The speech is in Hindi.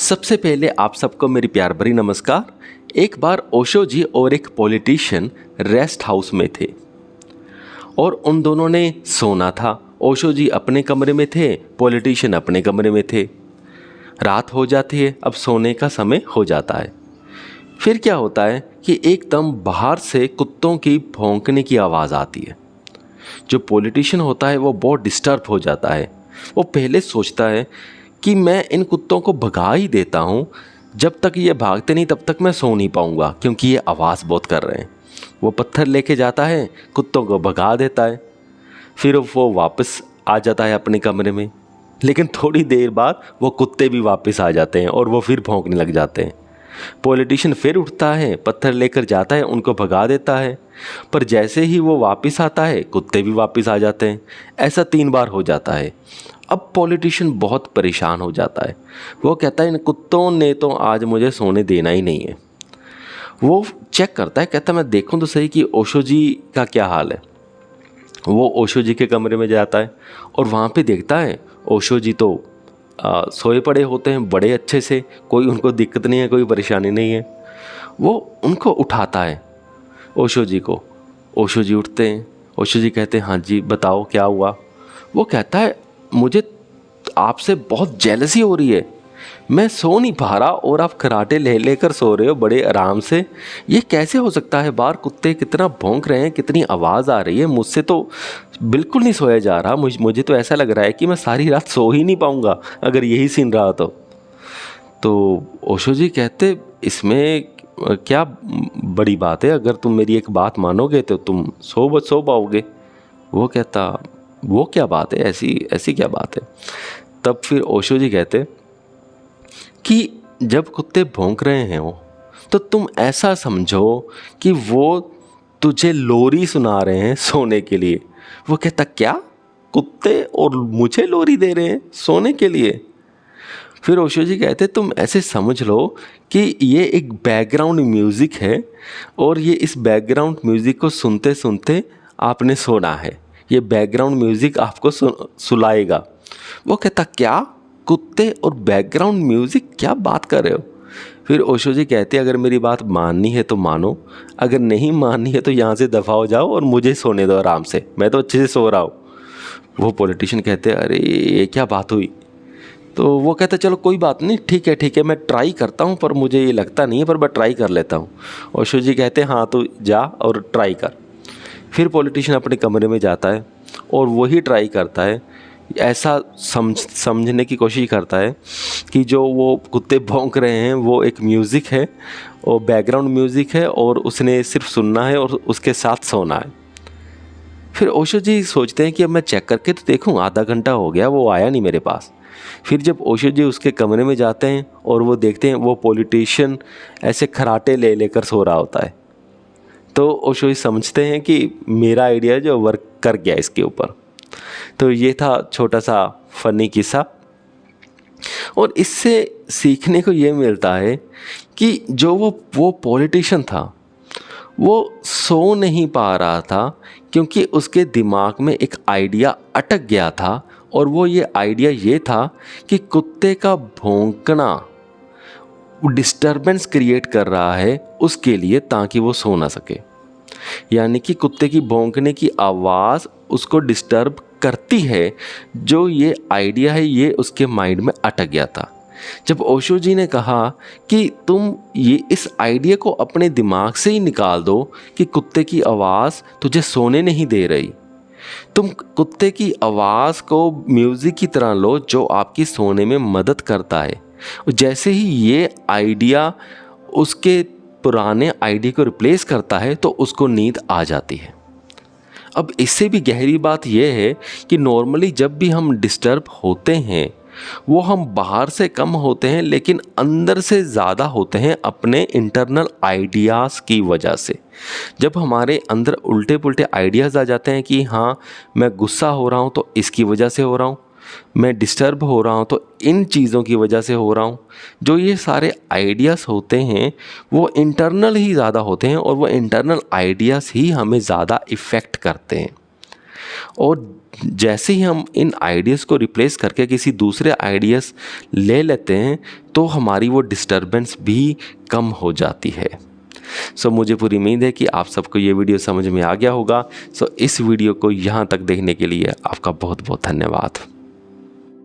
सबसे पहले आप सबको मेरी प्यार भरी नमस्कार। एक बार ओशो जी और एक पॉलिटिशियन रेस्ट हाउस में थे और उन दोनों ने सोना था। ओशो जी अपने कमरे में थे, पॉलिटिशियन अपने कमरे में थे। रात हो जाती है, अब सोने का समय हो जाता है। फिर क्या होता है कि एकदम बाहर से कुत्तों की भौंकने की आवाज़ आती है। जो पॉलिटिशियन होता है वो बहुत डिस्टर्ब हो जाता है। वो पहले सोचता है कि मैं इन कुत्तों को भगा ही देता हूँ, जब तक ये भागते नहीं तब तक मैं सो नहीं पाऊँगा, क्योंकि ये आवाज़ बहुत कर रहे हैं। वो पत्थर लेके जाता है, कुत्तों को भगा देता है। फिर वो वापस आ जाता है अपने कमरे में, लेकिन थोड़ी देर बाद वो कुत्ते भी वापस आ जाते हैं और वो फिर भौंकने लग जाते हैं। पॉलिटिशियन फिर उठता है, पत्थर लेकर जाता है, उनको भगा देता है, पर जैसे ही वो वापस आता है कुत्ते भी वापस आ जाते हैं। ऐसा 3 बार हो जाता है। अब पॉलिटिशियन बहुत परेशान हो जाता है। वो कहता है इन कुत्तों ने तो आज मुझे सोने देना ही नहीं है। वो चेक करता है, कहता है मैं देखूं तो सही कि ओशो जी का क्या हाल है। वो ओशो जी के कमरे में जाता है और वहाँ पे देखता है ओशो जी तो सोए पड़े होते हैं बड़े अच्छे से, कोई उनको दिक्कत नहीं है, कोई परेशानी नहीं है। वो उनको उठाता है ओशो जी को। ओशो जी उठते हैं। ओशो जी कहते हैं हाँ जी बताओ क्या हुआ। वो कहता है मुझे आपसे बहुत जेलसी हो रही है, मैं सो नहीं पा रहा और आप खराटे ले लेकर सो रहे हो बड़े आराम से। ये कैसे हो सकता है? बाहर कुत्ते कितना भौंक रहे हैं, कितनी आवाज़ आ रही है, मुझसे तो बिल्कुल नहीं सोया जा रहा। मुझे तो ऐसा लग रहा है कि मैं सारी रात सो ही नहीं पाऊँगा अगर यही सीन रहा तो ओशो जी कहते इसमें क्या बड़ी बात है, अगर तुम मेरी एक बात मानोगे तो तुम सो पाओगे। वो कहता वो क्या बात है, ऐसी क्या बात है। तब फिर ओशो जी कहते कि जब कुत्ते भौंक रहे हैं वो, तो तुम ऐसा समझो कि वो तुझे लोरी सुना रहे हैं सोने के लिए। वो कहता क्या, कुत्ते और मुझे लोरी दे रहे हैं सोने के लिए? फिर ओशो जी कहते तुम ऐसे समझ लो कि ये एक बैकग्राउंड म्यूज़िक है और ये इस बैकग्राउंड म्यूज़िक को सुनते सुनते आपने सोना है। ये बैकग्राउंड म्यूज़िक आपको सुलाएगा। वो कहता क्या, कुत्ते और बैकग्राउंड म्यूज़िक, क्या बात कर रहे हो? फिर ओशो जी कहते अगर मेरी बात माननी है तो मानो, अगर नहीं माननी है तो यहाँ से दफ़ा हो जाओ और मुझे सोने दो आराम से, मैं तो अच्छे से सो रहा हूँ। वो पॉलिटिशियन कहते अरे ये क्या बात हुई? तो वो कहता चलो कोई बात नहीं, ठीक है मैं ट्राई करता हूँ, पर मुझे ये लगता नहीं है, पर मैं ट्राई कर लेता हूँ। ओशो जी कहते हाँ तो जा और ट्राई कर। फिर पॉलिटिशियन अपने कमरे में जाता है और वही ट्राई करता है। ऐसा समझने की कोशिश करता है कि जो वो कुत्ते भौंक रहे हैं वो एक म्यूज़िक है और बैकग्राउंड म्यूज़िक है और उसने सिर्फ सुनना है और उसके साथ सोना है। फिर ओशो जी सोचते हैं कि अब मैं चेक करके तो देखूं, आधा घंटा हो गया वो आया नहीं मेरे पास। फिर जब ओशो जी उसके कमरे में जाते हैं और वो देखते हैं वो पॉलिटिशियन ऐसे खराटे ले लेकर सो रहा होता है, तो ओशो जी समझते हैं कि मेरा आइडिया जो वर्क कर गया इसके ऊपर। तो ये था छोटा सा फ़नी किस्सा और इससे सीखने को ये मिलता है कि जो वो पॉलिटिशियन था वो सो नहीं पा रहा था, क्योंकि उसके दिमाग में एक आइडिया अटक गया था और वो ये आइडिया ये था कि कुत्ते का भौंकना डिस्टरबेंस क्रिएट कर रहा है उसके लिए, ताकि वो सो ना सके। यानी कि कुत्ते की भौंकने की आवाज़ उसको डिस्टर्ब करती है। जो ये आइडिया है ये उसके माइंड में अटक गया था। जब ओशो जी ने कहा कि तुम ये इस आइडिया को अपने दिमाग से ही निकाल दो कि कुत्ते की आवाज़ तुझे सोने नहीं दे रही, तुम कुत्ते की आवाज़ को म्यूज़िक की तरह लो जो आपकी सोने में मदद करता है। जैसे ही ये आइडिया उसके पुराने आइडिया को रिप्लेस करता है तो उसको नींद आ जाती है। अब इससे भी गहरी बात यह है कि नॉर्मली जब भी हम डिस्टर्ब होते हैं वो हम बाहर से कम होते हैं, लेकिन अंदर से ज़्यादा होते हैं अपने इंटरनल आइडियाज़ की वजह से। जब हमारे अंदर उल्टे पुल्टे आइडियाज़ आ जाते हैं कि हाँ मैं गुस्सा हो रहा हूँ तो इसकी वजह से हो रहा हूँ, मैं डिस्टर्ब हो रहा हूँ तो इन चीज़ों की वजह से हो रहा हूँ, जो ये सारे आइडियाज़ होते हैं वो इंटरनल ही ज़्यादा होते हैं और वो इंटरनल आइडियाज़ ही हमें ज़्यादा इफ़ेक्ट करते हैं। और जैसे ही हम इन आइडियाज़ को रिप्लेस करके किसी दूसरे आइडियाज़ ले लेते हैं तो हमारी वो डिस्टर्बेंस भी कम हो जाती है। सो मुझे पूरी उम्मीद है कि आप सबको ये वीडियो समझ में आ गया होगा। सो इस वीडियो को यहाँ तक देखने के लिए आपका बहुत बहुत धन्यवाद।